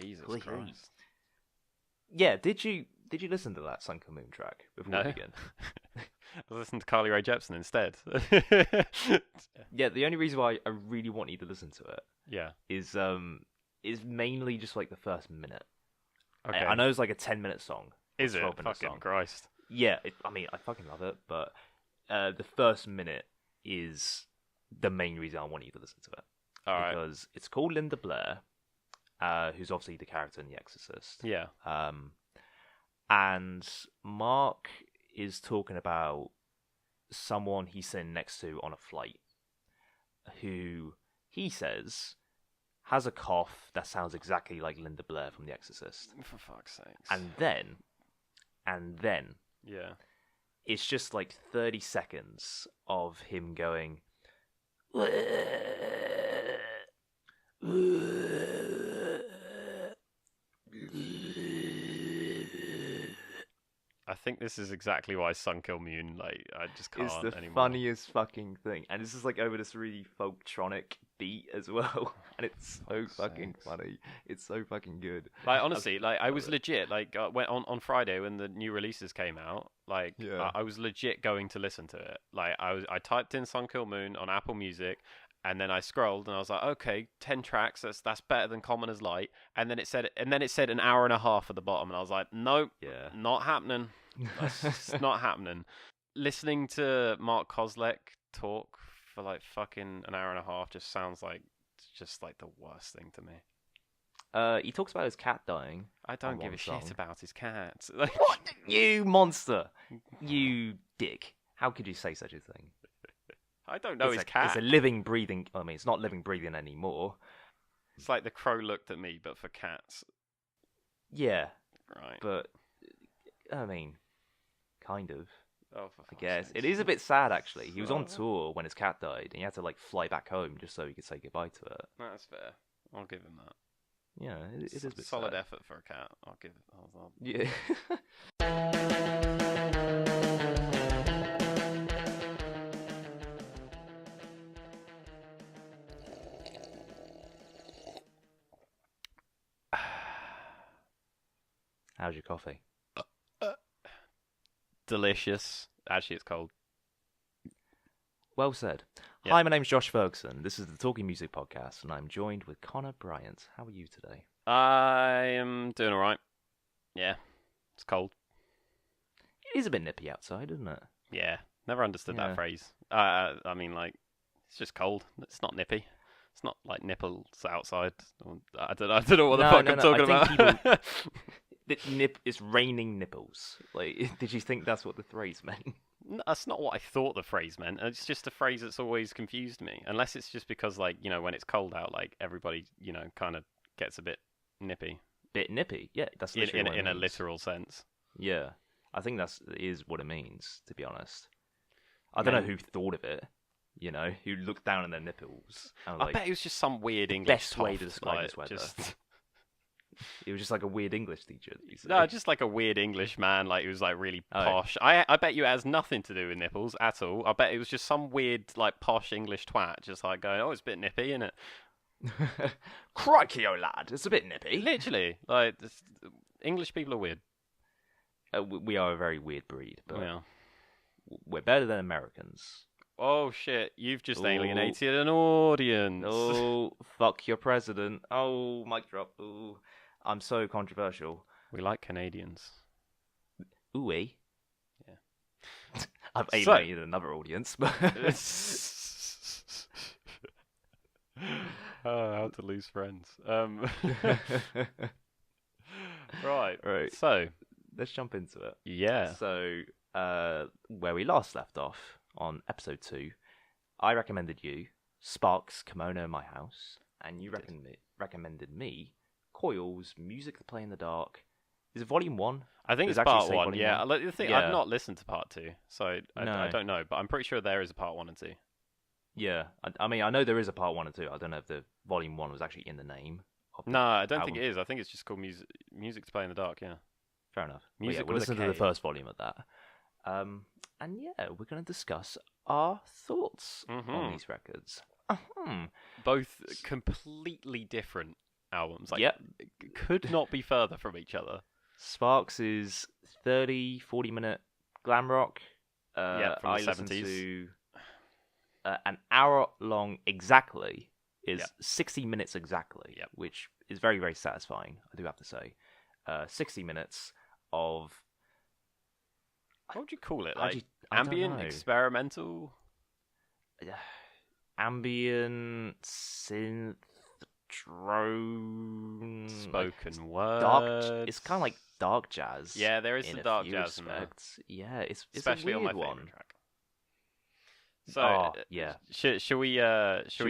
Jesus Please. Christ. Yeah, did you listen to that Sun Moon track before No. we begin? I listened to Carly Rae Jepsen instead. Yeah, the only reason why I really want you to listen to it Yeah. is mainly just like the first minute. Okay. I know it's like a 10-minute song. Is it? 12-minute Fucking song. Christ. Yeah, I fucking love it, but the first minute is the main reason I want you to listen to it. All right. Because it's called Linda Blair, who's obviously the character in The Exorcist. Yeah. And Mark is talking about someone he's sitting next to on a flight who he says has a cough that sounds exactly like Linda Blair from The Exorcist. For fuck's sakes. And then Yeah. it's just like 30 seconds of him going I think this is exactly why Sun Kill Moon, like, I just can't It's the anymore. funniest fucking thing. And this is like over this really folktronic beat as well. And it's so fucking funny. It's so fucking good. Like, honestly, like, I was legit, like, when, on Friday when the new releases came out, like, Yeah. I was legit going to listen to it. Like, I typed in Sun Kill Moon on Apple Music, and then I scrolled, and I was like, okay, 10 tracks, that's better than Commoner's Light. And then it said an hour and a half at the bottom, and I was like, nope, Yeah. not happening. That's just not happening. Listening to Mark Koslek talk for like fucking an hour and a half just sounds like the worst thing to me. He talks about his cat dying. I don't on give one a song. shit about his cat. Like, What? You monster! You dick! How could you say such a thing? I don't know his cat. It's a living, breathing. I mean, it's not living, breathing anymore. It's like The Crow looked at me, but for cats. Yeah, Right. but I mean, kind of. Oh, for I fuck's guess sakes. it is a bit sad actually. He was on Oh. tour when his cat died, and he had to like fly back home just so he could say goodbye to it. That's fair. I'll give him that. Yeah, it is a bit solid sad. effort for a cat. I'll give it. I'll... Yeah. How's your coffee? Delicious. Actually, it's cold. Well said. Yep. Hi, my name's Josh Ferguson. This is the Talking Music Podcast, and I'm joined with Connor Bryant. How are you today? I am doing all right. Yeah, it's cold. It is a bit nippy outside, isn't it? Yeah, never understood Yeah. that phrase. I mean, like, it's just cold. It's not nippy. It's not like nipples outside. I don't know what the fuck I'm talking about. It's raining nipples. Like, did you think that's what the phrase meant? That's not what I thought the phrase meant. It's just a phrase that's always confused me. Unless it's just because, like, you know, when it's cold out, like, everybody, you know, kind of gets a bit nippy. Bit nippy, yeah. That's literally what it in a means. literal sense. Yeah, I think is what it means. To be honest, I don't know who thought of it. You know, who looked down at their nipples. And I bet it was just some weird English best way to toff, describe like, this weather. just... It was just like a weird English teacher. That you say. No, just like a weird English man, like he was like really Oh. posh. I bet you it has nothing to do with nipples at all. I bet it was just some weird like posh English twat, just like going, "Oh, it's a bit nippy, isn't it?" Crikey, oh lad, it's a bit nippy. Literally, like English people are weird. We are a very weird breed, but Yeah. we're better than Americans. Oh shit! You've just Oh. alienated an audience. Oh, fuck your president. Oh, mic drop. Oh, I'm so controversial. We like Canadians. Ooh-wee. Yeah. I've So- alienated another audience, but... How to lose friends. Right. Right. So, Let's jump into it. yeah. So, where we last left off on episode 2, I recommended you Sparks Kimono My House, and you recommended me Coil's Music to Play in the Dark. Is it volume 1? I think Does it's it actually part say 1. volume Yeah. one? Like, the thing, Yeah. I've not listened to part 2, so I No. don't know, but I'm pretty sure there is a part 1 and 2. Yeah. I mean, I know there is a part 1 and 2. I don't know if the volume 1 was actually in the name. Of the No, I don't think album. it is. I think it's just called Music to Play in the Dark, yeah. Fair enough. Music We'll with a listen to the K. first volume of that. And yeah, we're going to discuss our thoughts on Mhm. these records. Both completely different albums. Like, Yep. could not be further from each other. Sparks is 30, 40-minute glam rock. Yeah, from the I listened 70s. to an hour long exactly is Yep. 60 minutes exactly, Yep. which is very, very satisfying, I do have to say. 60 minutes of... What would you call it? I Like just- I don't ambient, know. experimental? Ambient, synth, drone... Spoken dark. words. It's kind of like dark jazz. Yeah, there is in some a dark few jazz in there. respects. Yeah, it's Especially a on weird my one. favorite track. So, yeah. Should we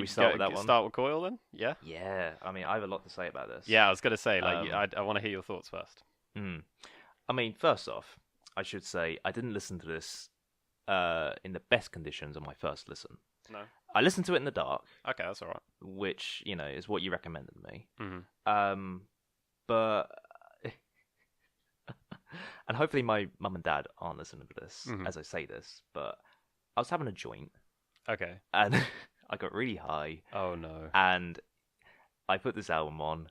start with that one? Start with Coil then? Yeah. Yeah, I mean, I have a lot to say about this. Yeah, I was gonna say like Um, I want to hear your thoughts first. I mean, first off, I should say I didn't listen to this in the best conditions on my first listen. No. I listened to it in the dark, Okay, that's all right. which is what you recommended me. Mm-hmm. But and hopefully my mum and dad aren't listening to this as I say this. But I was having a joint Okay. and I got really high. Oh no. And I put this album on,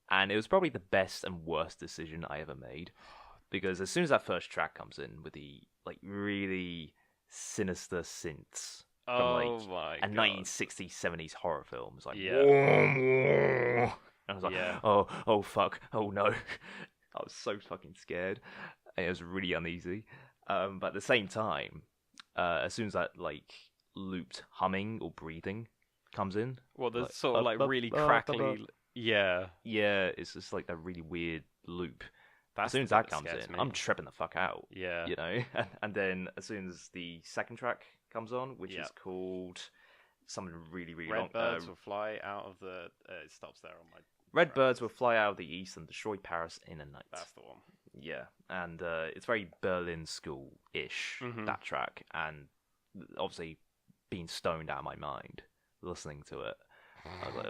and it was probably the best and worst decision I ever made, because as soon as that first track comes in with the like really sinister synths from Oh like my a god. 1960s, 70s horror film, it's like Yeah. and I was like, Yeah. oh fuck, oh no, I was so fucking scared, and it was really uneasy. But at the same time, as soon as that like looped humming or breathing comes in. Well, there's Like, sort of like really crackly. Yeah. Yeah, it's just like a really weird loop. That's As soon as the bit that comes scares in, me. I'm tripping the fuck out. Yeah. And then as soon as the second track comes on, which Yeah. is called something really, really Red long. birds will fly out of the. It stops there on my. Red birds will fly out of the east and destroy Paris in a night. That's the one. Yeah, and it's very Berlin school-ish, Mhm. that track, and obviously being stoned out of my mind listening to it. I was like,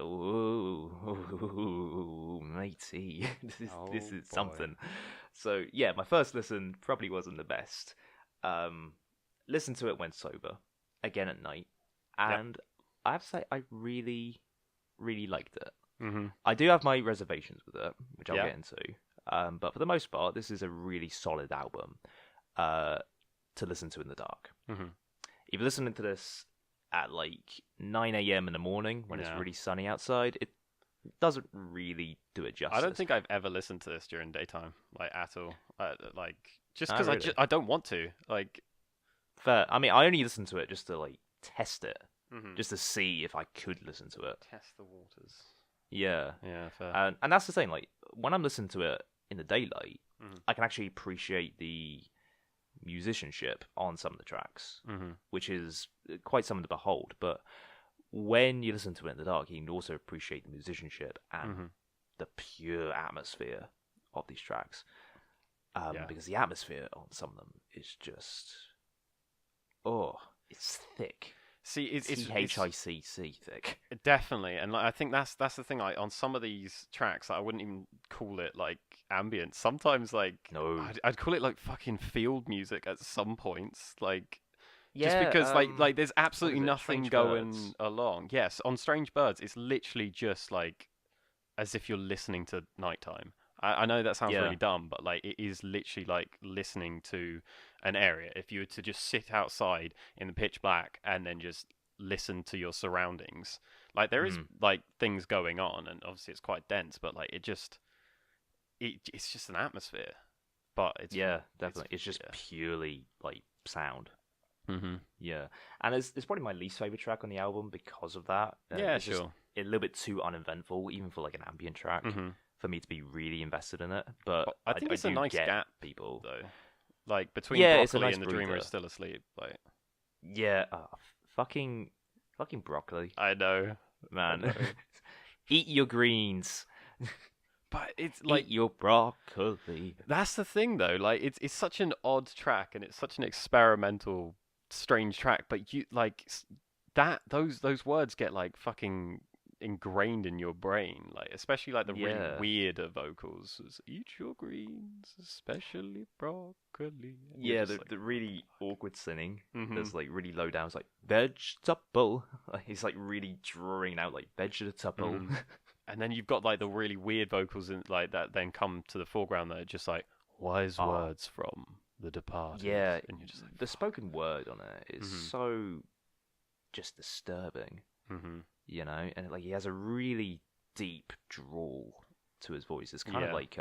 ooh, matey, this Oh, is boy. something. So yeah, my first listen probably wasn't the best. Listened to it when sober, again at night, and I have to say I really, really liked it. Mm-hmm. I do have my reservations with it, which I'll Yeah. get into. But for the most part, this is a really solid album to listen to in the dark. Mm-hmm. If you're listening to this at like 9 a.m. in the morning when it's Yeah. really sunny outside, it doesn't really do it justice. I don't think I've ever listened to this during daytime, like at all. Like just Oh, because really? I don't want to. Like. Fair. I mean, I only listened to it just to like test it, Mhm. just to see if I could listen to it. Test the waters. Yeah. Yeah, fair. And that's the thing. Like when I'm listening to it in the daylight, Mhm. I can actually appreciate the musicianship on some of the tracks, Mm-hmm. which is quite something to behold. But when you listen to it in the dark, you can also appreciate the musicianship and Mhm. the pure atmosphere of these tracks. Yeah. Because the atmosphere on some of them is just, it's thick. See, it's THICC thick. definitely, and like I think that's the thing. Like on some of these tracks, like, I wouldn't even call it like ambient. Sometimes like No. I'd call it like fucking field music at some points. Like Yeah, just because like there's absolutely what is it, nothing Strange going Birds? along. Yes, on Strange Birds, it's literally just like as if you're listening to nighttime. I know that sounds Yeah. really dumb, but like it is literally like listening to an area. If you were to just sit outside in the pitch black and then just listen to your surroundings, like there is like things going on, and obviously it's quite dense, but like it's just an atmosphere. But it's definitely. It's just purely like sound. Mm-hmm. Yeah, and it's probably my least favorite track on the album because of that. Yeah, it's just sure. a little bit too uneventful, even for like an ambient track, Mm-hmm. for me to be really invested in it. But I think it's a do nice get gap, people. though. Like between Yeah, it's a Broccoli nice and the Dreamer breather. is still asleep. Like Yeah, fucking broccoli, I know, man. know. Eat your greens. but it's like Eat your broccoli. that's the thing though. Like it's such an odd track and it's such an experimental, strange track. But you like that those words get like fucking ingrained in your brain. Like especially like the really Yeah. weirder vocals. It's, eat your greens, especially broccoli. And you're Yeah, just the like, the really awkward singing. Mhm. There's like really low down. It's like vegetable. He's like really drawing out like vegetable. Mhm. and then you've got like the really weird vocals in like that then come to the foreground that are just like wise Oh, words from The Departed, yeah, and you're just like, the fuck. spoken word on it is Mhm. so just disturbing, Mhm. and like he has a really deep drawl to his voice. It's kind of Yeah. like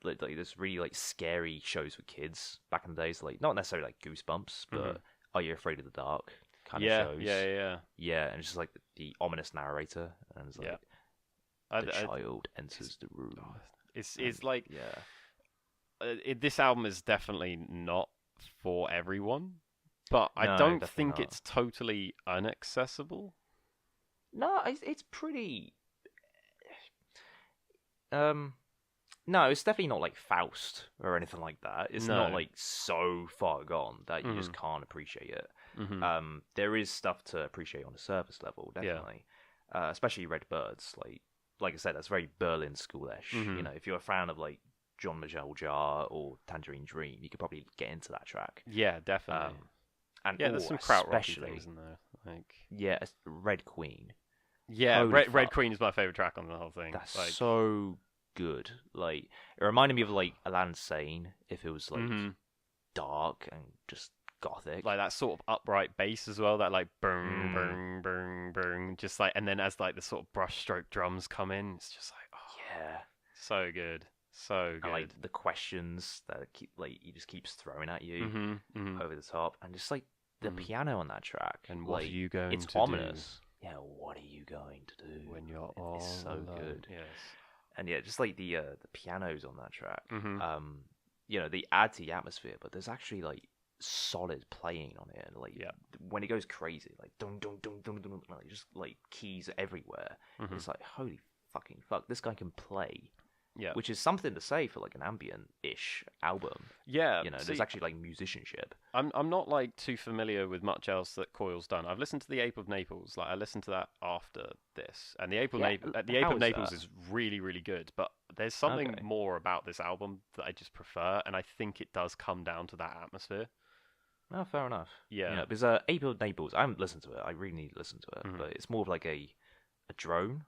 like this really like scary shows with kids back in the days, like not necessarily like Goosebumps, but Mhm. Are You Afraid of the Dark kind of Yeah. Yeah. shows. Yeah. Yeah, and it's just like the ominous narrator, and it's Yeah. like the child enters the Oh, room, it's and like yeah, this album is definitely not for everyone, but I no, don't definitely think not. it's totally inaccessible. No, it's pretty. Um, no, it's definitely not like Faust or anything like that. It's not No. like so far gone that you just Mhm. can't appreciate it. Mhm. There is stuff to appreciate on a surface level, Yeah. definitely. Especially Red Birds, like I said, that's very Berlin schoolish. Mhm. If you're a fan of like John Michel Jarre or Tangerine Dream, you could probably get into that track. Yeah, definitely. Um, and Yeah, there's some krautrocky things especially in there. Like, Red Queen. yeah, Holy Red fuck, Queen is my favorite track on the whole thing. that's Like, so good. Like it reminded me of like Alain Sane if it was like mhm. dark and just gothic. Like that sort of upright bass as well. That like burn, Mm, burn, burn, burn. Just like, and then as like the sort of brushstroke drums come in, it's just like, oh, yeah. so good, so And like good. the questions that keep like he just keeps throwing at you Mhm. Mhm. over the top, and just like the Mhm. piano on that track, And what are like you going it's to ominous. Yeah, what are you going to do do? when you're It's all so alone? good, Yes. and yeah, just like the pianos on that track, Mhm. they add to the atmosphere, but there's actually like solid playing on it, and like Yeah. when it goes crazy, like dun dun dun dun dun, like just like keys everywhere. Mhm. It's like holy fucking fuck, this guy can play, Yeah. which is something to say for like an ambient-ish album. Yeah. There's See, actually like musicianship. I'm not like too familiar with much else that Coil's done. I've listened to the Ape of Naples. Like I listened to that after this, and the Yeah, The Ape how of is Naples that? is really really good. But there's something Okay. more about this album that I just prefer, and I think it does come down to that atmosphere. Oh, fair enough. Yeah. Because April Naples, I haven't listened to it. I really need to listen to it, Mhm. but it's more of like a drone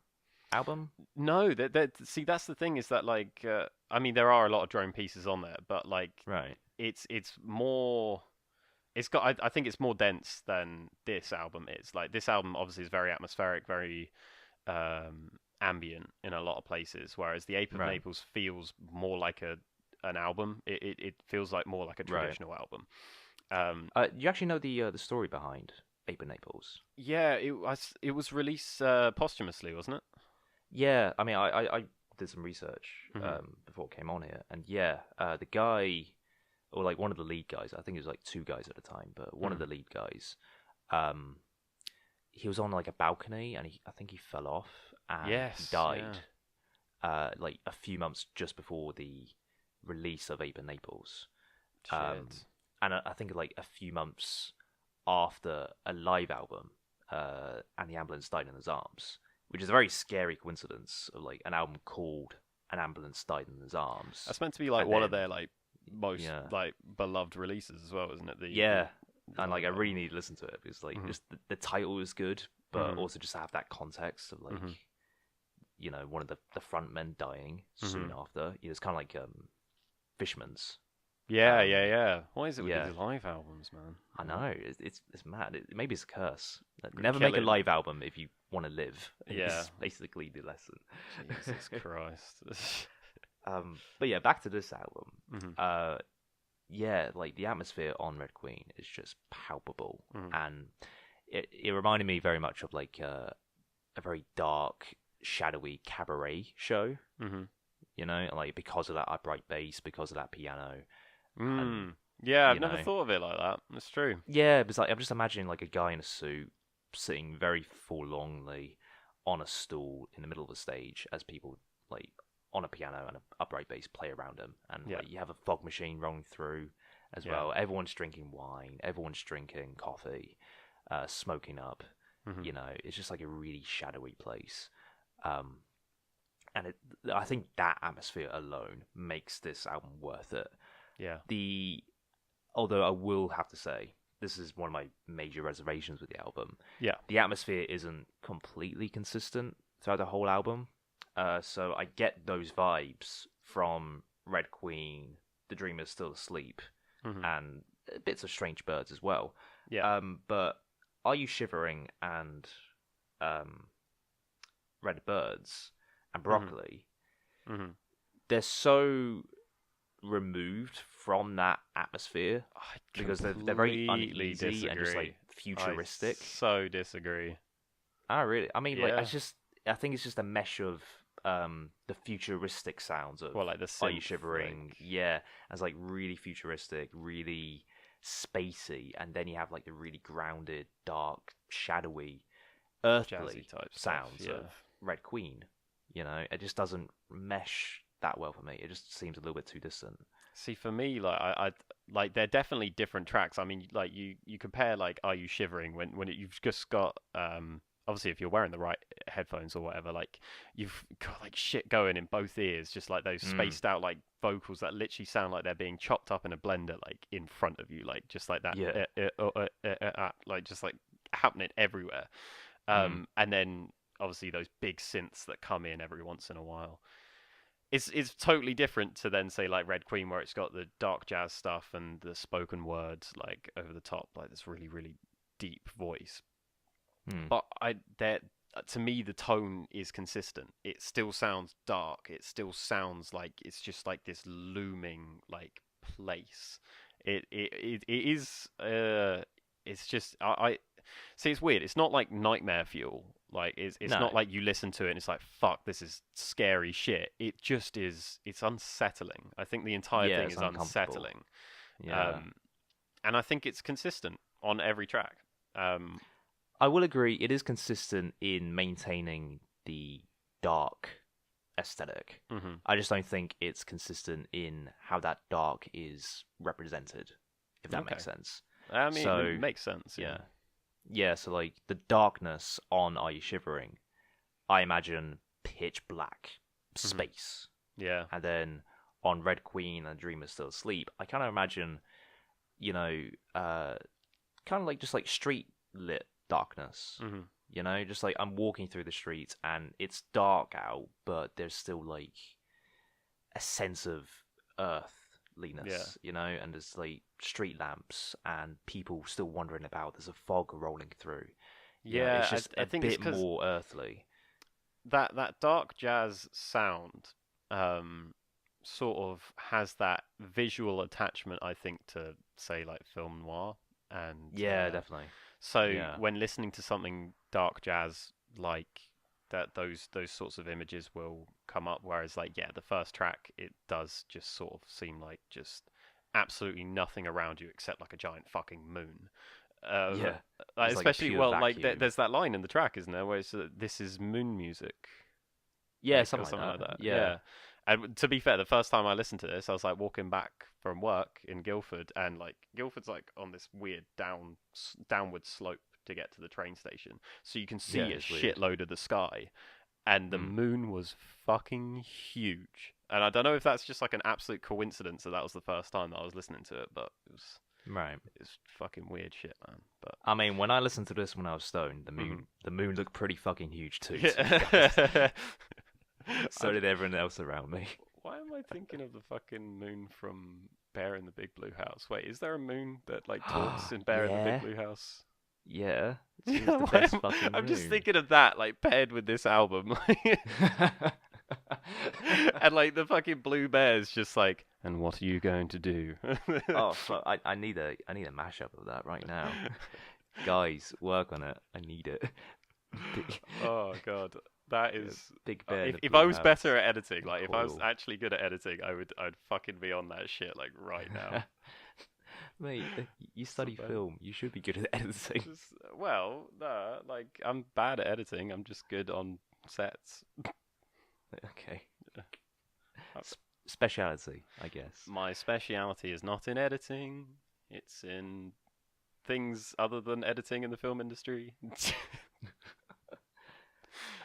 album. No, see that's the thing is that like I mean there are a lot of drone pieces on there, but like Right. it's more it's got I think it's more dense than this album is. Like this album obviously is very atmospheric, very ambient in a lot of places, whereas the Ape of Right. Naples feels more like an album. It feels like more like a Right. traditional album. You actually know the story behind April Naples? Yeah, it was released posthumously, wasn't it? Yeah, I mean, I did some research Mhm. before it came on here, and yeah, the guy, or like one of the lead guys, I think it was like two guys at the time, but one of Mhm. the lead guys, um, he was on like a balcony, and I think he fell off, and he Yes, yeah. died, like a few months just before the release of Ape and Naples, Shit. and I think like a few months after a live album, and the ambulance died in his arms, which is a very scary coincidence of like an album called "An Ambulance Died in His Arms." That's meant to be like And one of then, their like most yeah, like beloved releases as well, isn't it? yeah, The and like live I really album. need to listen to it because like Mhm. just the title is good, but Mhm. also just have that context of like Mhm. one of the front men dying soon Mhm. after. It's kind of like Fishman's. Yeah, yeah, Um, yeah. What is it with yeah, these live albums, man? I know it's mad. Maybe it's a curse. Could Never kill make a it. live album if you want to live. Yeah. Is basically the lesson. Jesus Christ. But yeah, back to this album. Mhm. Yeah, like the atmosphere on Red Queen is just palpable, Mhm. and it reminded me very much of like a very dark, shadowy cabaret show. Mhm. Like because of that upright bass, because of that piano, and Yeah, I've you never know, thought of it like that. That's true. yeah, it's like I'm just imagining like a guy in a suit sitting very forlornly on a stool in the middle of the stage as people like on a piano and an upright bass play around him, and Yeah. like you have a fog machine rolling through as Yeah. well. Everyone's drinking wine, everyone's drinking coffee, smoking up. Mhm. It's just like a really shadowy place, and I think that atmosphere alone makes this album worth it. Yeah. Although I will have to say, this is one of my major reservations with the album. Yeah. The atmosphere isn't completely consistent throughout the whole album. So I get those vibes from Red Queen, The Dreamer's Still Asleep, and bits of Strange Birds as well. Yeah. But Are You Shivering and Red Birds and Broccoli, they're so removed from that atmosphere because they're very uneasy disagree. and just like futuristic. I so disagree. I really, I mean, Yeah. like, I think it's just a mesh of the futuristic sounds of Well, like the Are You synth, Shivering? like... Yeah, as like really futuristic, really spacey, and then you have like the really grounded, dark, shadowy, earthly jazzy type sounds stuff, of Red Queen. You know, it just doesn't mesh that well for me. It just seems a little bit too distant. See, for me, like I like they're definitely different tracks. I mean, like you compare like Are You Shivering you've just got obviously if you're wearing the right headphones or whatever, like you've got like shit going in both ears, just like those spaced out like vocals that literally sound like they're being chopped up in a blender, like in front of you, like just like that, like just like happening everywhere. And then obviously those big synths that come in every once in a while. It's totally different to then say like Red Queen, where it's got the dark jazz stuff and the spoken words like over the top, like this really really deep voice. But to me the tone is consistent. It still sounds dark. It still sounds like it's just like this looming like place. It is. It's just I see. It's weird. It's not like nightmare fuel. Like it's No. not like you listen to it and it's like fuck, this is scary shit. It just is. It's unsettling. I think the entire thing is unsettling. Yeah. And I think it's consistent on every track. I will agree. It is consistent in maintaining the dark aesthetic. I just don't think it's consistent in how that dark is represented. If that makes sense. I mean, it makes sense. Yeah, so like the darkness on Are You Shivering, I imagine pitch black space. Yeah. And then on Red Queen and Dreamer's Still Asleep, I kind of imagine, you know, kind of like just like street lit darkness. You know, just like I'm walking through the streets and it's dark out, but there's still like a sense of earthliness, you know, and there's like street lamps and people still wandering about. There's a fog rolling through. Yeah, it's just I think bit it's 'cause more earthly. That dark jazz sound sort of has that visual attachment, I think, to say like film noir and Definitely. So when listening to something dark jazz like that, those sorts of images will come up. Whereas like the first track, it does just sort of seem like just absolutely nothing around you except like a giant fucking moon. Like, especially there's that line in the track, isn't there, where it's this is moon music. Yeah, like, something like that. that. Yeah. And to be fair, the first time I listened to this, I was like walking back from work in Guildford, and like Guildford's like on this weird downward slope to get to the train station, so you can see a shitload of the sky, and the moon was fucking huge. And I don't know if that's just like an absolute coincidence that was the first time that I was listening to it, but it was it's fucking weird shit, man. But I mean, when I listened to this when I was stoned, the moon looked pretty fucking huge too. Yeah. So did everyone else around me. Why am I thinking of the fucking moon from Bear in the Big Blue House? Wait, is there a moon that like talks in Bear in the Big Blue House? Yeah, it's the best fucking I'm moon. just thinking of that, like paired with this album, and like the fucking blue bear's just like, and what are you going to do? Oh fuck! I need a mashup of that right now, guys. Work on it. I need it. Oh god. That is Big Bear. If I was better at editing, like if I was actually good at editing, I'd fucking be on that shit like right now. Mate, you study film. You should be good at editing. Like I'm bad at editing. I'm just good on sets. Okay. Speciality, I guess. My speciality is not in editing. It's in things other than editing in the film industry.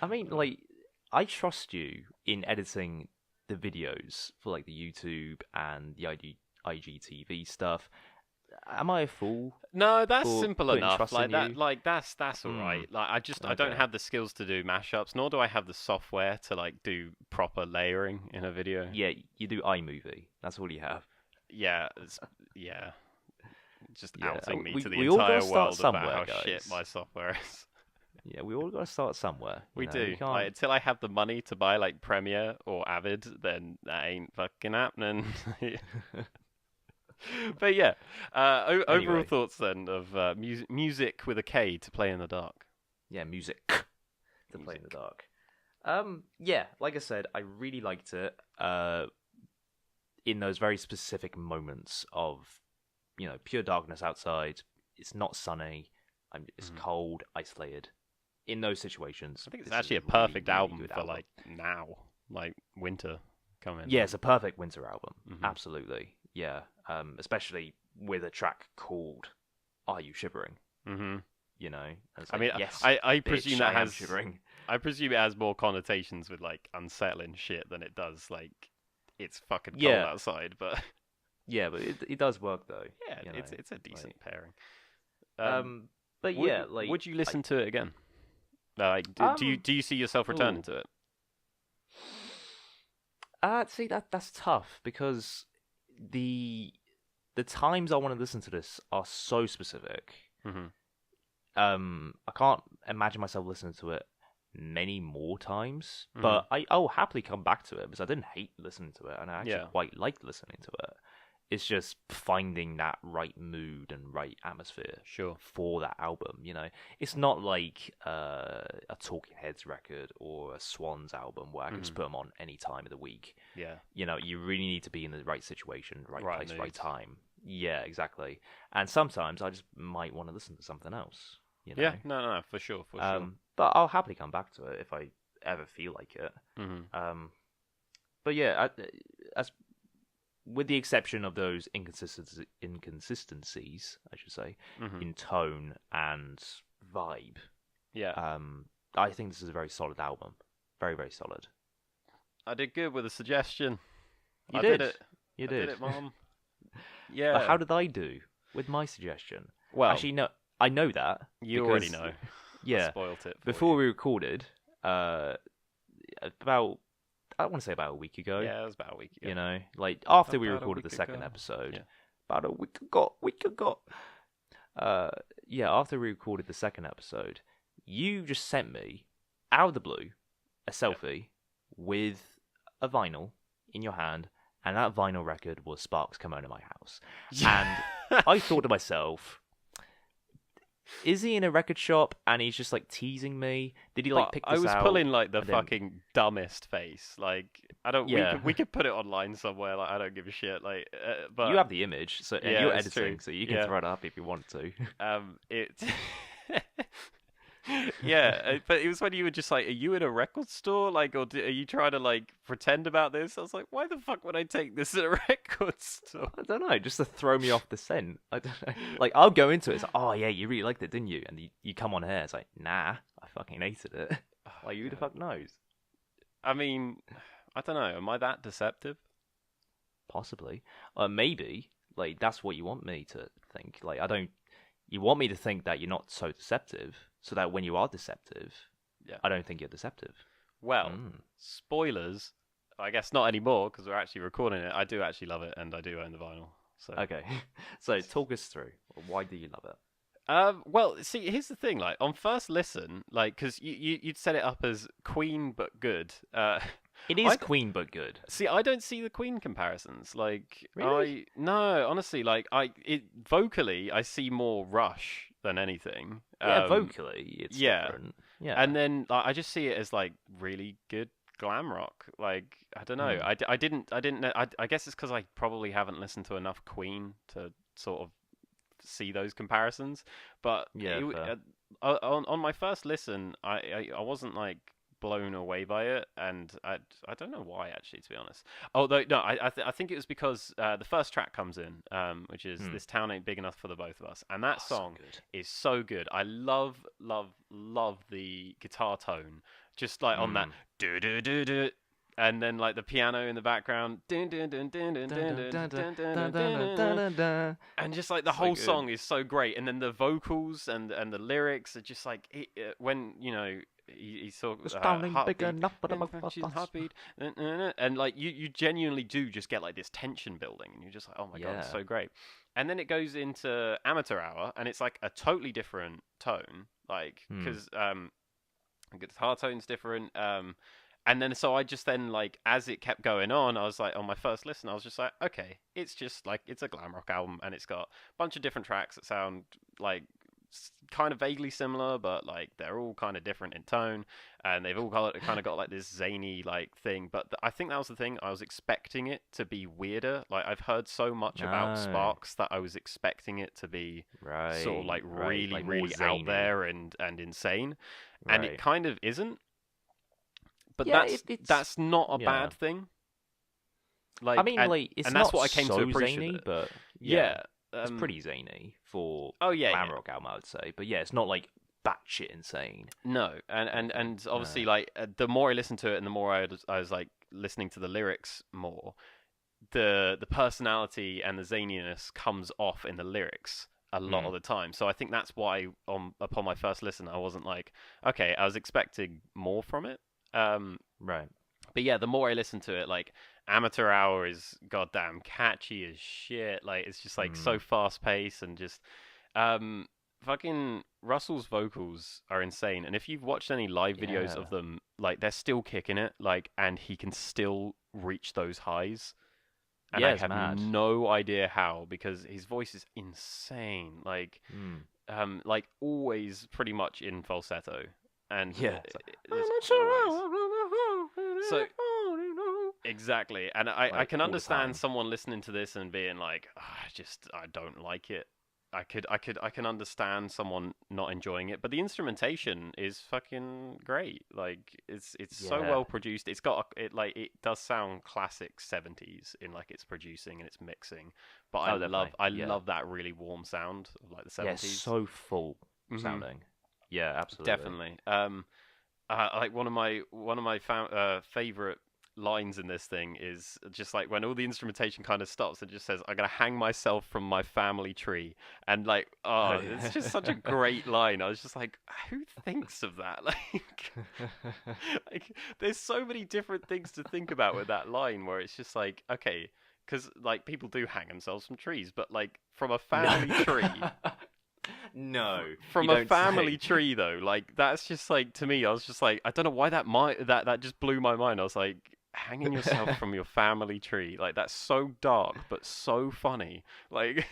I mean, like, I trust you in editing the videos for like the YouTube and the IGTV stuff. am I a fool No, that's for simple putting enough. trust Like in that, you? like that's all right. Like I don't Okay. have the skills to do mashups, nor do I have the software to like do proper layering in a video. Yeah, you do iMovie. That's all you have. Yeah, yeah, just Yeah, outing me to the we all gotta entire start world about somewhere, how shit guys. my software is. Yeah, we all gotta start somewhere. We You do. Like can't. until I have the money to buy like Premiere or Avid, then that ain't fucking happening. But yeah, overall Anyway, thoughts then of music with a K to play in the dark. yeah, music to play in the Music. dark. Yeah, like I said, I really liked it. In those very specific moments of, pure darkness outside. It's not sunny. It's cold, isolated. In those situations, I think it's this is actually a really, perfect really album good for like now, like winter coming. Yeah, it's a perfect winter album. Mhm. Absolutely. Yeah. Especially with a track called "Are You Shivering?" Mhm. And it's I like, mean, yes, I bitch, presume I that am has. shivering. I presume it has more connotations with like unsettling shit than it does like it's fucking cold Yeah, outside. But yeah, but it does work though. yeah, You it's a know, decent pairing. like, but Would yeah, like, would you listen to it again? Like, um, do you see yourself returning ooh, to it? see that's tough because the the times I want to listen to this are so specific. Hmm. I can't imagine myself listening to it many more times, Hmm. but I'll happily come back to it because I didn't hate listening to it, and I actually Yeah, quite liked listening to it. It's just finding that right mood and right atmosphere sure. for that album. It's not like a Talking Heads record or a Swans album where I can just Hmm. put them on any time of the week. Yeah, You really need to be in the right situation, right right place, right moods. time. Yeah, exactly. And sometimes I just might want to listen to something else. Yeah, no, for sure, for sure. But I'll happily come back to it if I ever feel like it. Hmm. But yeah, as with the exception of those inconsistencies, I should say, Hmm. in tone and vibe, Yeah, I think this is a very solid album. Very, very solid. I did good with a suggestion. You I did. did it. You I did did. it, Mom. But Yeah. how did I do with my suggestion? Well, Actually, no, I know that you already because know. I yeah, spoilt it for before you. we recorded, about I want to say about a week ago. Yeah, it was about a week ago. Like after we About a recorded the week second ago. episode, Yeah. about a week ago, yeah, after we recorded the second episode, you just sent me out of the blue a selfie with a vinyl in your hand, and that vinyl record was Sparks Kimono My House. And I thought to myself, is he in a record shop and he's just like teasing me? Did he like But pick I this was out? pulling like the and then- fucking dumbest face. Like I don't. Yeah. We could put it online somewhere. Like I don't give a shit. Like, but You have the image, so and yeah, you're it's editing, true. so you can Yeah. throw it up if you want to. It. Yeah, but it was when you were just like, "Are you in a record store? Like, or are you trying to like pretend about this?" I was like, "Why the fuck would I take this at a record store?" I don't know, just to throw me off the scent. I don't know. Like, I'll go into it. It's like, oh yeah, you really liked it, didn't you? And you come on here. It's like, nah, I fucking hated it. Like, who the fuck knows? I mean, I don't know. Am I that deceptive? Possibly. Maybe. Like, that's what you want me to think. Like, I don't. You want me to think that you're not so deceptive, so that when you are deceptive, Yeah. I don't think you're deceptive. Well, Mm. spoilers. I guess not anymore because we're actually recording it. I do actually love it, and I do own the vinyl. So, Okay. So talk us through. Why do you love it? well, see, here's the thing. Like on first listen, like because you'd set it up as Queen but good. It is I- Queen, but good. See, I don't see the Queen comparisons. Like, Really? no, honestly, like vocally, I see more Rush than anything. Yeah, vocally, it's yeah. different. Yeah. And then like, I just see it as like really good glam rock. Like, I don't know. Hmm. I didn't know. I guess it's because I probably haven't listened to enough Queen to sort of see those comparisons. But Yeah, fair. on my first listen, I wasn't like blown away by it, and I don't know why actually, to be honest. Although no, I think it was because the first track comes in, which is "This Town Ain't Big Enough for the Both of Us," and that so song good. is so good. I love the guitar tone, just like on that do do do do. and then like the piano in the background, dun, dun, dun, dun, dun, Dun, dun, dun, dun, dun, dun, dun, dun, dun, dun, dun, dun, dun, dun, dun. and just like the So whole good. song is so great, and then the vocals and the lyrics are just like when he's sort of Astounding, big heartbeat, enough for the she's motherfuckers. heartbeat, and like you genuinely do just get like this tension building, and you're just like, oh my god, it's Yeah. so great. And then it goes into amateur hour, and it's like a totally different tone, like Hmm. because guitar tone's different. And then so I just then like as it kept going on, I was like on my first listen, I was just like, okay, it's just like it's a glam rock album, and it's got a bunch of different tracks that sound like kind of vaguely similar, but like they're all kind of different in tone, and they've all kind of got like this zany like thing. But I think that was the thing. I was expecting it to be weirder. Like I've heard so much about No. Sparks that I was expecting it to be sort of Right. like Right. really Like more really out zany. there and insane, and it Right. kind of isn't. But Yeah. that's not a Yeah. bad thing. I Like mean, like it's and that's not what I came so to appreciate. zany, It. but Yeah. it's pretty zany for Oh yeah, glam yeah. rock album, I would say. But yeah, it's not like batshit insane. No, and obviously like the more I listened to it, and the more I was like listening to the lyrics more, the personality and the zaniness comes off in the lyrics a lot of the time. So I think that's why upon my first listen, I wasn't like, okay, I was expecting more from it. Right. But yeah, the more I listen to it, like Amateur Hour is goddamn catchy as shit. Like it's just like so fast paced and just um fucking Russell's vocals are insane. And if you've watched any live videos Yeah. of them, like they're still kicking it, like and he can still reach those highs. And Yeah, I it's have mad. no idea how because his voice is insane. Like always pretty much in falsetto. And Yeah. there's always... So exactly, and I Like, can all the understand time. someone listening to this and being like, I don't like it. I can understand someone not enjoying it, but the instrumentation is fucking great. Like it's so Yeah. well produced. It's got it does sound classic 70s in like its producing and its mixing, but Oh, definitely. I Yeah. love that really warm sound of like the Yeah, it's 70s. so full Mhm. sounding. Yeah, absolutely. Definitely. Like one of my favorite lines in this thing is just like when all the instrumentation kind of stops and just says, "I'm gonna hang myself from my family tree," and like, oh, it's just such a great line. I was just like, who thinks of that? Like, there's so many different things to think about with that line where it's just like, okay, because like people do hang themselves from trees, but like from a family tree. No, From you a don't family say. tree though, like that's just like to me, I was just like, I don't know why that just blew my mind. I was like, hanging yourself from your family tree, like that's so dark but so funny. Like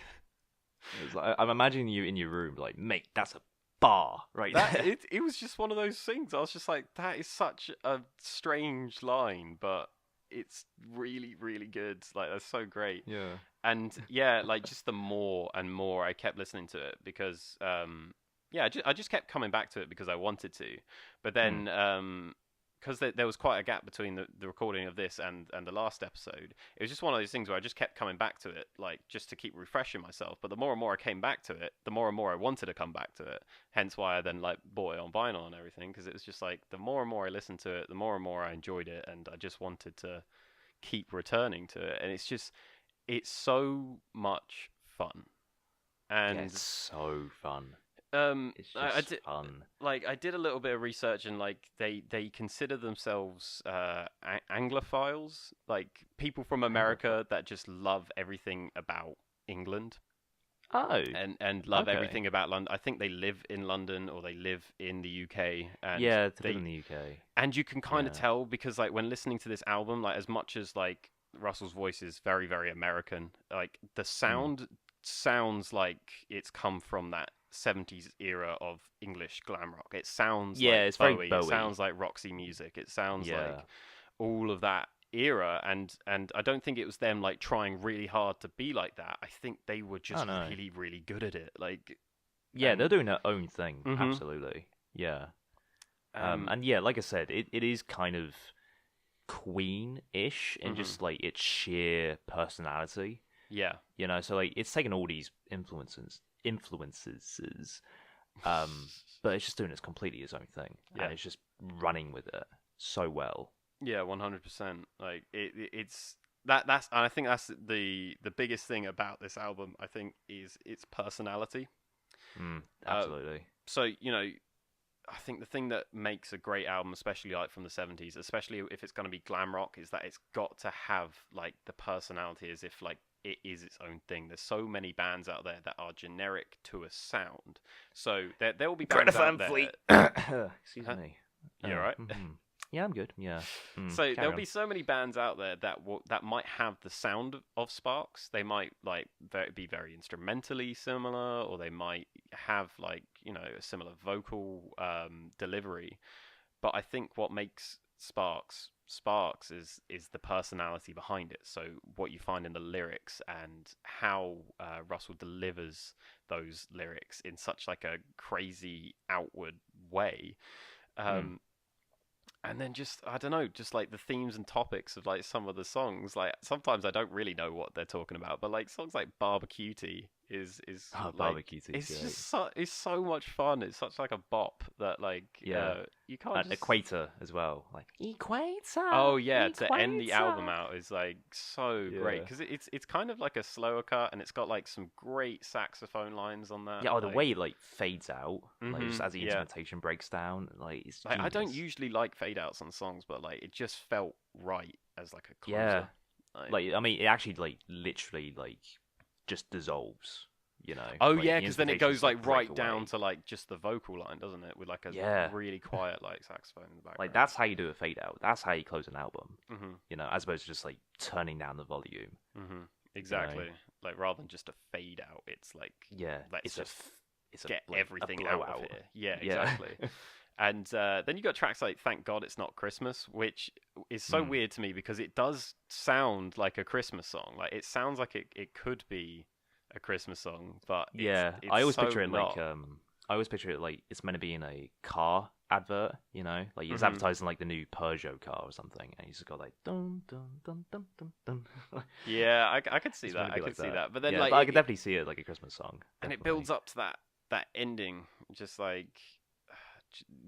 It's like, I'm imagining you in your room, like, mate, that's a bar right that, there. it was just one of those things. I was just like, that is such a strange line, but it's really really good. Like that's so great. Yeah. And yeah, like just the more and more I kept listening to it because yeah, I just kept coming back to it because I wanted to, but then because there was quite a gap between the recording of this and the last episode, it was just one of those things where I just kept coming back to it, like just to keep refreshing myself. But the more and more I came back to it, the more and more I wanted to come back to it. Hence why I then like bought it on vinyl and everything, because it was just like the more and more I listened to it, the more and more I enjoyed it, and I just wanted to keep returning to it. And it's so much fun. Yeah, And it's so fun. It's I just fun. like I did a little bit of research, and like they consider themselves Anglophiles, like people from America that just love everything about England Oh, and love okay. everything about London. I think they live in London or they live in the UK, and Yeah, to live in the UK. and you can kind of Yeah. tell because like when listening to this album, like as much as like Russell's voice is very very American, like the sound sounds like it's come from that 70s era of English glam rock. It sounds Yeah, like it's very Bowie. It Bowie. sounds like Roxy Music. It sounds Yeah. like all of that era, and I don't think it was them like trying really hard to be like that. I think they were just no. really really good at it. Like Yeah, and- they're doing their own thing. Mhm. Absolutely. Yeah. And yeah, like I said, it is kind of Queen-ish in just like its sheer personality. yeah. You know, so like it's taken all these influences, but it's just doing its completely its own thing, Yeah. and it's just running with it so well. Yeah, 100%. Like it's that's and I think that's the biggest thing about this album. I think is its personality. Uh, Absolutely. so I think the thing that makes a great album, especially like from the 70s, especially if it's going to be glam rock, is that it's got to have like the personality as if like it is its own thing. There's so many bands out there that are generic to a sound. So there will be bands Greta out Van there. Fleet. Excuse Huh? me. You alright? Yeah, I'm good. Yeah. So Carry there'll on. be so many bands out there that might have the sound of Sparks. They might like be very instrumentally similar, or they might have like a similar vocal delivery. But I think what makes Sparks is the personality behind it. So what you find in the lyrics and how Russell delivers those lyrics in such like a crazy outward way. Mm. And then just I don't know, just like the themes and topics of like some of the songs. Like sometimes I don't really know what they're talking about, but like songs like Barbecue Tea is Oh, like barbecue tea's it's great. just it's so much fun. It's such like a bop that like Yeah. you can't And just. Equator as well. Like Oh Equator. yeah, to end the album Equator. out is like so great Yeah. because it's kind of like a slower cut and it's got like some great saxophone lines on that. Yeah, oh, the Like, way it like fades out, like just as the yeah. instrumentation breaks down, like it's Like I don't genius. usually like fade outs on songs, but like it just felt right as like a Yeah, closer. Like, like I mean, it actually like literally like just dissolves. You know, oh like yeah, the because then it instrumentation goes just like like break right down away. to like just the vocal line, doesn't it? With like a Yeah, really quiet like saxophone in the like background. that's how you do a fade out. That's how you close an album. Mhm. You know, as opposed to just like turning down the volume. Mhm. You know, Exactly. Like rather than just a fade out, it's like yeah, let's just it's a get like a everything out of blowout. here. Yeah, Yeah. exactly. And then you got tracks like "Thank God It's Not Christmas," which is so Mm. weird to me because it does sound like a Christmas song. Like it sounds like it could be a Christmas song, but Yeah, it's I always so picture it like not. I always picture it like it's meant to be in a car advert, you know, like it's Hmm. advertising like the new Peugeot car or something, and you just got like dun dun dun dun dun dun. Yeah, I could see It's meant that. to I be could like see that. that. But then Yeah, like but I could definitely see it like a Christmas song, and it definitely. builds up to that ending, just like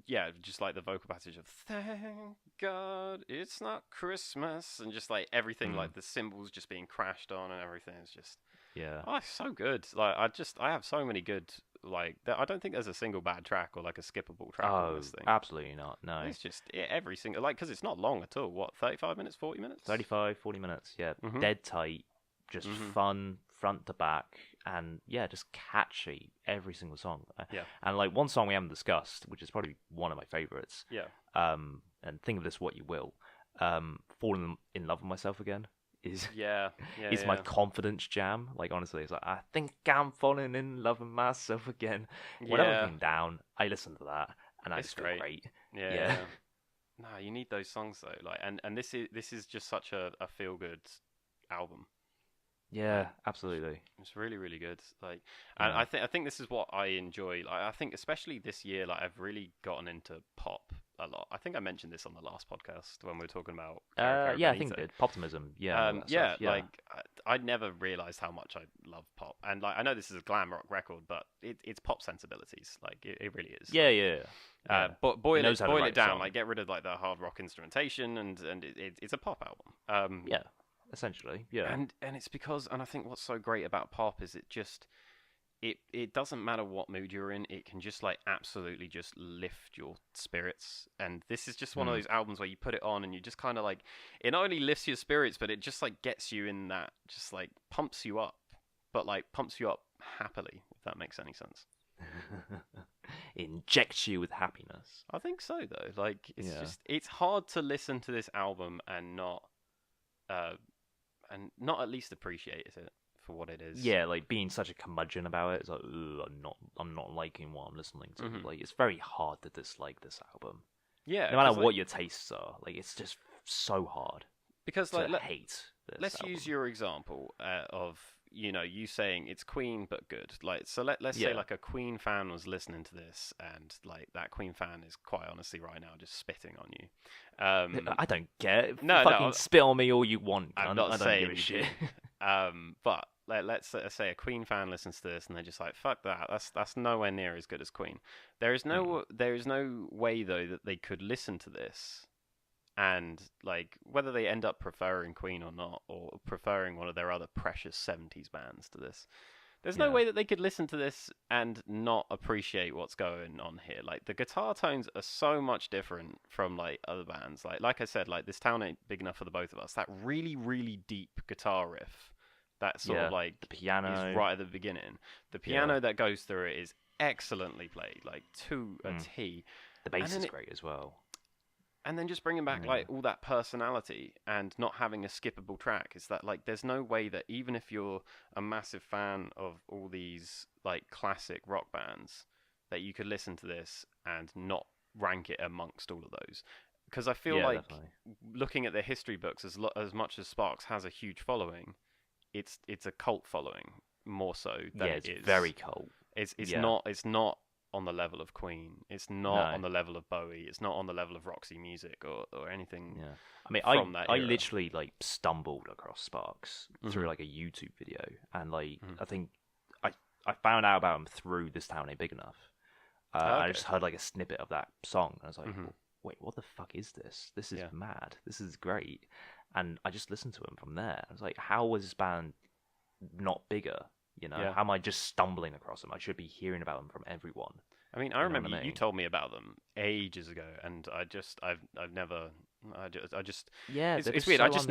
yeah, just like the vocal passage of "Thank God It's Not Christmas" and just like everything, Mm, like the cymbals just being crashed on and everything is just yeah, oh, it's so good. Like I have so many good like I don't think there's a single bad track or like a skippable track on oh, this thing. absolutely not. No, It's just every single like because it's not long at all. What 35 minutes, 40 minutes? 35, 40 minutes. Yeah, Mhm. dead tight, just Mhm. fun front to back, and yeah, just catchy every single song. Yeah. And like one song we haven't discussed, which is probably one of my favorites. Yeah. And think of this what you will. Falling in love with myself again is Yeah. Yeah. is my Yeah. confidence jam. Like honestly, it's like I think I'm falling in love with myself again. Whenever I'm Yeah. feeling down, I listen to that, and I It's just feel great. great. Yeah. Yeah, Yeah. No, you need those songs though. Like and this is just such a feel good album. yeah, Like absolutely. it's really really good. Like and Mm. I think this is what I enjoy. Like I think especially this year like I've really gotten into pop a lot. I think I mentioned this on the last podcast when we were talking about Cara Yeah, I think Bonito. it did. Poptimism, yeah, and all that Yeah, stuff. Yeah, like I never realized how much I love pop, and like I know this is a glam rock record, but it's pop sensibilities. Like it really is. yeah, Like, yeah, yeah. but He knows how to boil write it a down. song. Like get rid of like the hard rock instrumentation, and it's a pop album. Yeah, essentially. Yeah. And it's because and I think what's so great about pop is it just it doesn't matter what mood you're in, it can just like absolutely just lift your spirits. And this is just one of Mm. those albums where you put it on and you just kind of like it not only lifts your spirits, but it just like gets you in that just like pumps you up, but like pumps you up happily, if that makes any sense. Injects you with happiness. I think so though. Like it's Yeah. just it's hard to listen to this album uh and not at least appreciate it for what it is. Yeah, like being such a curmudgeon about it. It's like, ugh, I'm not liking what I'm listening to. Mhm. Like, it's very hard to dislike this album. Yeah, No matter 'cause, like, what your tastes are, like it's just so hard because to like hate this let's album. use your example of you saying it's Queen but good. Like so let's say Yeah. like a Queen fan was listening to this and like that Queen fan is quite honestly right now just spitting on you. I don't care. No, Fucking spit on me all you want. I'm cunt. not I don't saying give a you shit. but let's say a Queen fan listens to this and they're just like fuck that. That's nowhere near as good as Queen. There is no way though that they could listen to this and like whether they end up preferring Queen or not, or preferring one of their other precious 70s bands to this, there's no Yeah. way that they could listen to this and not appreciate what's going on here. Like the guitar tones are so much different from like other bands. Like I said, like This Town Ain't Big Enough for the Both of Us. That really really deep guitar riff, that sort of Yeah. like The piano. is right at the beginning. The piano that goes through it is excellently played, like to a T. The bass then is it- great as well. And then just bringing back like all that personality and not having a skippable track is that like there's no way that even if you're a massive fan of all these like classic rock bands that you could listen to this and not rank it amongst all of those. Because I feel Yeah, like definitely. looking at the history books, as much as Sparks has a huge following, it's a cult following more so than Yeah, it it's is. very cold. It's Yeah. not on the level of Queen. It's not No. on the level of Bowie. It's not on the level of Roxy Music or anything. Yeah. I mean, from that I era. literally like stumbled across Sparks through Mhm. like a YouTube video, and like Mhm. I think I found out about him through This Town Ain't Big Enough. I Okay. just heard like a snippet of that song, and I was like, Mhm. wait, what the fuck is this? This is Yeah. mad. This is great. And I just listened to him from there. I was like, how was this band not bigger? You know, Yeah. how am I just stumbling across them? I should be hearing about them from everyone. I mean, I know what remember I you mean? told me about them ages ago, and I've never. I just Yeah, it's weird. I just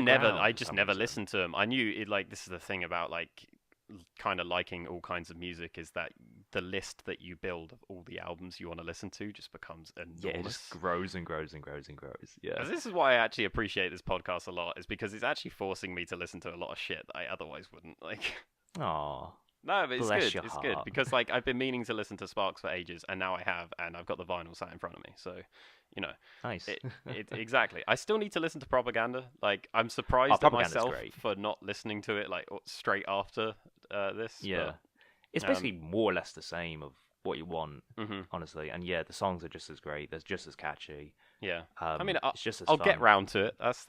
never listened to them. I knew it. Like this is the thing about like kind of liking all kinds of music is that the list that you build of all the albums you want to listen to just becomes enormous. Yeah, it just grows and grows and grows and grows. Yeah. This is why I actually appreciate this podcast a lot, is because it's actually forcing me to listen to a lot of shit that I otherwise wouldn't like. Aw. No, but it's Bless good. your It's good heart. because like I've been meaning to listen to Sparks for ages, and now I have, and I've got the vinyl sat in front of me. So, you know, Nice. it exactly. I still need to listen to Propaganda. Like I'm surprised at Propaganda's myself great. for not listening to it like straight after this. Yeah. It's um, basically more or less the same of what you want, hmm honestly. And yeah, the songs are just as great. They're just as catchy. Yeah. I mean, It's just as I'll fun. get round to it. That's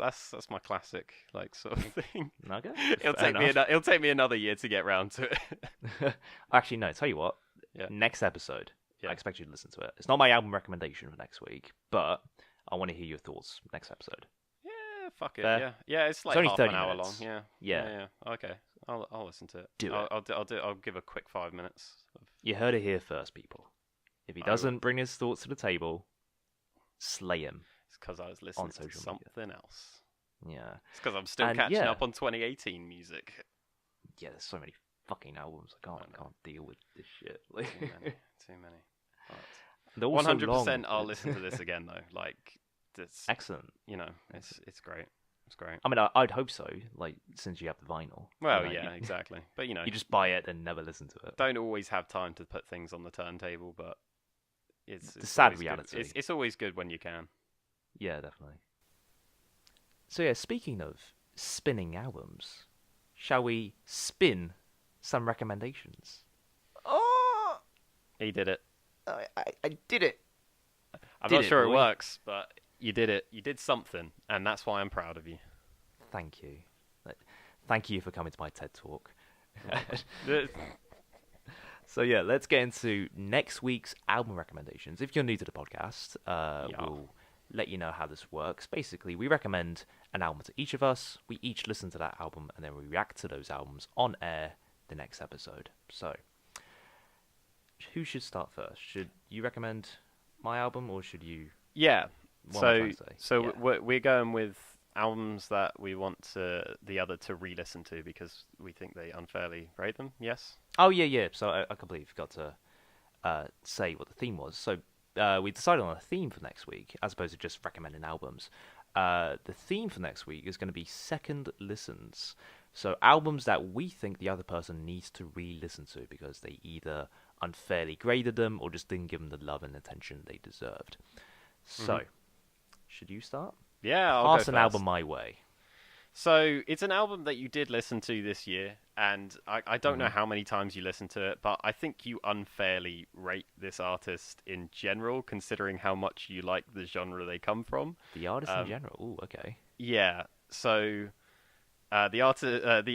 my classic like sort of thing. Okay. It'll take me another year to get round to it. Actually, no. Tell you what. Yeah. Next episode, Yeah. I expect you to listen to it. It's not my album recommendation for next week, but I want to hear your thoughts next episode. Yeah, fuck it. Fair. Yeah, yeah. It's like only half 30 an hour minutes. long. Yeah. Yeah. Yeah. Okay. I'll listen to it. Do I'll, it. I'll do. I'll give a quick 5 minutes. You heard it here first, people. If he I will. doesn't bring his thoughts to the table, slay him. It's because I was listening to social media. something else. Yeah. It's because I'm still And, catching yeah. up on 2018 music. Yeah, there's so many fucking albums. I know. can't deal with this shit. Too many. Too many. They're all so 100%. long. I'll listen to this again though. Like, it's Excellent. you know, it's great. It's great. I mean, I'd hope so. Like, since you have the vinyl. Well, You know, yeah, exactly. But you know, You just buy it and never listen to it. don't always have time to put things on the turntable, but it's The sad always good. reality. It's always good when you can. Yeah, definitely. So yeah, speaking of spinning albums, shall we spin some recommendations? Oh, He did it. I did it. I'm Did not it, sure boy. it works, but you did it. You did something, and that's why I'm proud of you. Thank you. Thank you for coming to my TED Talk. So yeah, let's get into next week's album recommendations. If you're new to the podcast, we'll let you know how this works. Basically, we recommend an album to each of us. We each listen to that album, and then we react to those albums on air the next episode. So, who should start first? Should you recommend my album, or should you? Yeah. What am I trying to say? So Yeah. we're going with albums that we want the other to re-listen to because we think they unfairly rate them. Yes. Oh yeah. So I completely forgot to say what the theme was. So we decided on a theme for next week, as opposed to just recommending albums. The theme for next week is going to be second listens. So albums that we think the other person needs to re-listen to because they either unfairly graded them or just didn't give them the love and attention they deserved. So, should you start? Yeah, I'll Pass go an first. album my way. So it's an album that you did listen to this year, and I don't know how many times you listened to it, but I think you unfairly rate this artist in general, considering how much you like the genre they come from. The artist in general. Ooh, okay. Yeah. So the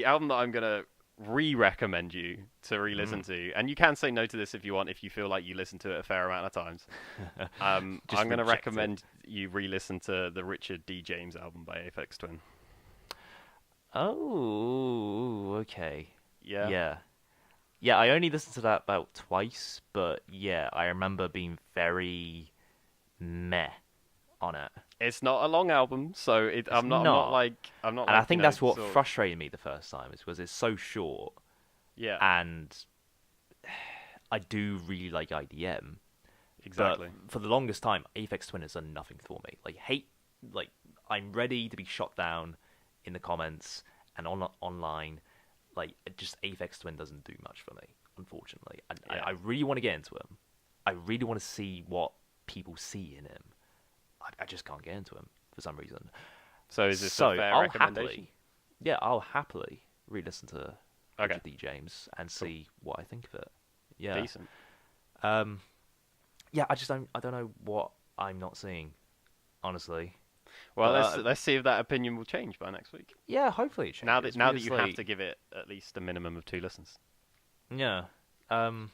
album that I'm gonna re-recommend you to re-listen to, and you can say no to this if you want, if you feel like you listen to it a fair amount of times. I'm gonna reject it. recommend. you re-listen to the Richard D. James album by Aphex Twin. Oh, okay. Yeah. Yeah. Yeah, I only listened to that about twice, but yeah, I remember being very meh on it. It's not a long album, so It's not. I'm not And I like, think that's what sort of, frustrated me the first time, is because it's so short, yeah, and I do really like IDM. exactly. But for the longest time, Aphex Twin has done nothing for me. Like I'm ready to be shot down in the comments and online. Like, just Aphex Twin doesn't do much for me, unfortunately. And Yeah. I really want to get into him. I really want to see what people see in him. I just can't get into him for some reason. So is this a fair recommendation? I'll happily re-listen to Okay. Richard D. James and see what I think of it. Yeah. Decent. Yeah, I don't know what I'm not seeing, honestly. Well, But, let's see if that opinion will change by next week. Yeah, hopefully it changes. Now that because, you like, have to give it at least a minimum of 2 listens. Yeah. Because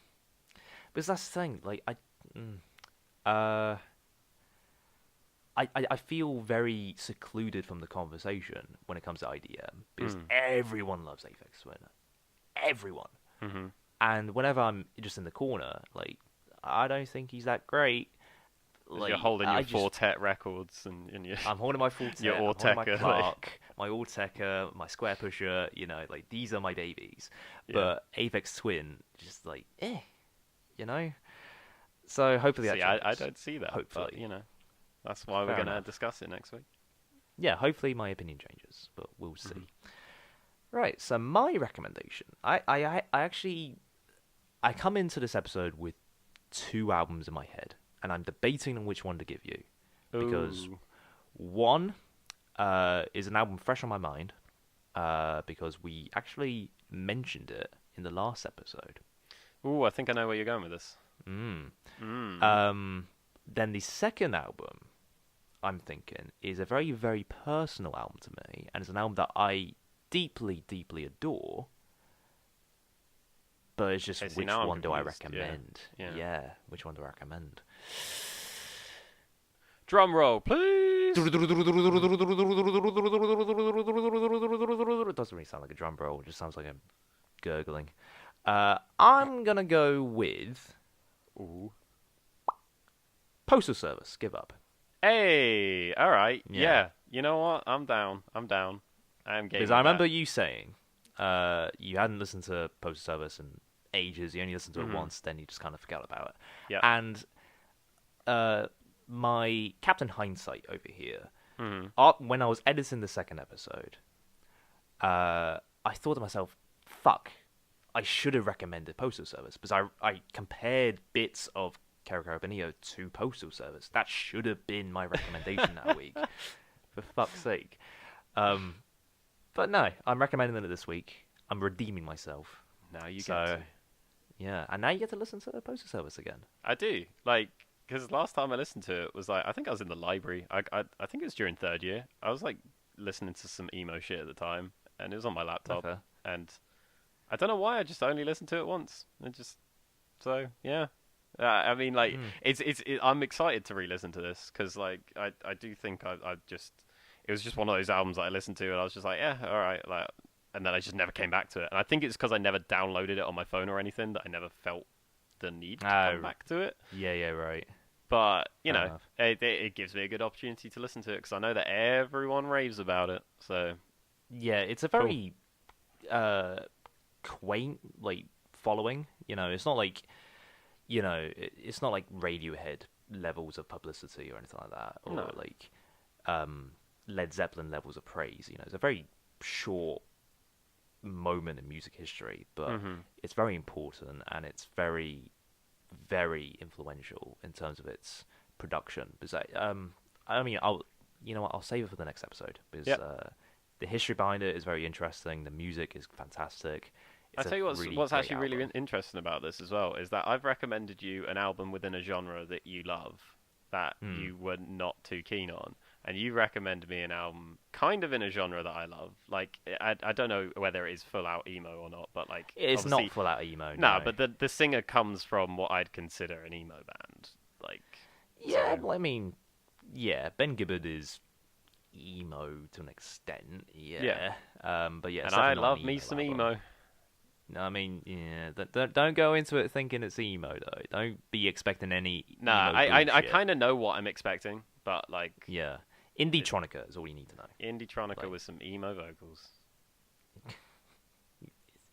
that's the thing. Like, I feel very secluded from the conversation when it comes to IDM because everyone loves Aphex Twin. Everyone. Mm-hmm. And whenever I'm just in the corner, like, I don't think he's that great. Like, You're holding your Fortet records and your I'm holding my Fortet, your I'm holding my Autechre, Clark, my Autechre, my Square Pusher, you know, like, these are my babies. Yeah. But Aphex Twin, just like, you know? So hopefully that See, changes. I don't see that. Hopefully. But, you know, that's why we're Fair going to enough. discuss it next week. Yeah, hopefully my opinion changes, but we'll see. Right, so my recommendation. I actually come into this episode with 2 albums in my head, and I'm debating on which one to give you. Because Ooh. one is an album fresh on my mind, because we actually mentioned it in the last episode. Ooh, I think I know where you're going with this. Then the second album, I'm thinking, is a very, very personal album to me, and it's an album that I deeply, deeply adore. But it's just, Okay, see, which now I'm one do I confused. recommend? Yeah. Which one do I recommend? Drum roll, please. It doesn't really sound like a drum roll, it just sounds like I'm gurgling. I'm gonna go with Ooh. Postal Service, Give Up. Hey, all right. Yeah. Yeah. You know what? I'm down. I am game. Because I remember you saying you hadn't listened to Postal Service in ages. You only listened to it once, then you just kind of forgot about it. Yeah. And my Captain Hindsight over here, when I was editing the second episode, I thought to myself, fuck, I should have recommended Postal Service, because I compared bits of Kero Carabinio to Postal Service. That should have been my recommendation that week, for fuck's sake. But no, I'm recommending it this week. I'm redeeming myself. Now you So, get to. yeah, and now you get to listen to the Postal Service again. I do. Like, because last time I listened to it was like, I think I was in the library. I think it was during 3rd year. I was like listening to some emo shit at the time, and it was on my laptop. Okay. And I don't know why, I just only listened to it once. So yeah. I mean, like, I'm excited to re-listen to this, because, like, I do think it was just one of those albums that I listened to, and I was just like, yeah, all right, like, and then I just never came back to it. And I think it's because I never downloaded it on my phone or anything, that I never felt the need to come back to it. Yeah, right. But, you Fair know, enough. it gives me a good opportunity to listen to it, because I know that everyone raves about it, so... Yeah, it's a very quaint, like, following. You know, it's not like, it's not like Radiohead levels of publicity or anything like that, or No. like Led Zeppelin levels of praise. You know, it's a very short moment in music history, but it's very important, and it's very, very influential in terms of its production. Because I mean, I'll save it for the next episode, because the history behind it is very interesting. The music is fantastic. I tell you what's really actually great really album. interesting about this as well is that I've recommended you an album within a genre that you love, that you were not too keen on, and you recommend me an album kind of in a genre that I love. Like, I don't know whether it is full out emo or not, but like, It's obviously- not full out emo. No, No, but the singer comes from what I'd consider an emo band. Like, yeah, so- well, I mean, Yeah, Ben Gibbard is emo to an extent. Yeah. But yeah, And it's I definitely not love an me some album. emo. No, I mean, yeah, don't go into it thinking it's emo though. Don't be expecting any Nah, emo I bullshit. kind of know what I'm expecting, but like Yeah, Indie Tronica is all you need to know. Indie Tronica Like- with some emo vocals.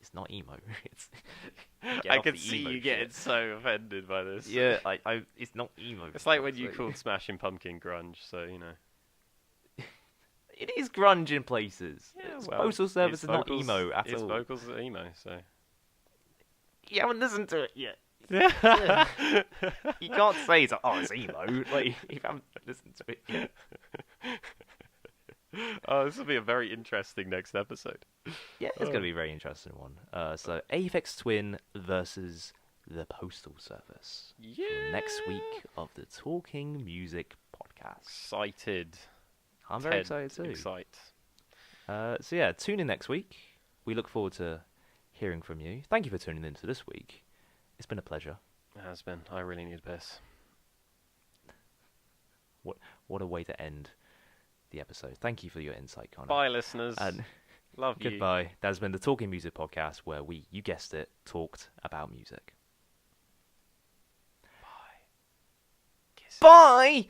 It's not emo. It's I could see you getting so offended by this. Yeah, it's not emo. It's like when you called Smashing Pumpkin grunge, so you know. It is grunge in places. Yeah, Its well, Postal Service its is not vocals- emo at its all. vocals are emo, so. You haven't listened to it yet. Yeah. You can't say it's emo. Like you haven't listened to it yet. Oh, this will be a very interesting next episode. Yeah, it's going to be a very interesting one. So Aphex Twin versus the Postal Service. Yeah. For next week of the Talking Music podcast. Excited. I'm very Ted, excited too. Excite. So yeah, tune in next week. We look forward to hearing from you. Thank you for tuning in to this week. It's been a pleasure. It has been. I really need a piss. What a way to end the episode. Thank you for your insight, Connor. Bye, listeners. And Love you. goodbye. That's been the Talking Music podcast where we, you guessed it, talked about music. Bye. Kisses. Bye!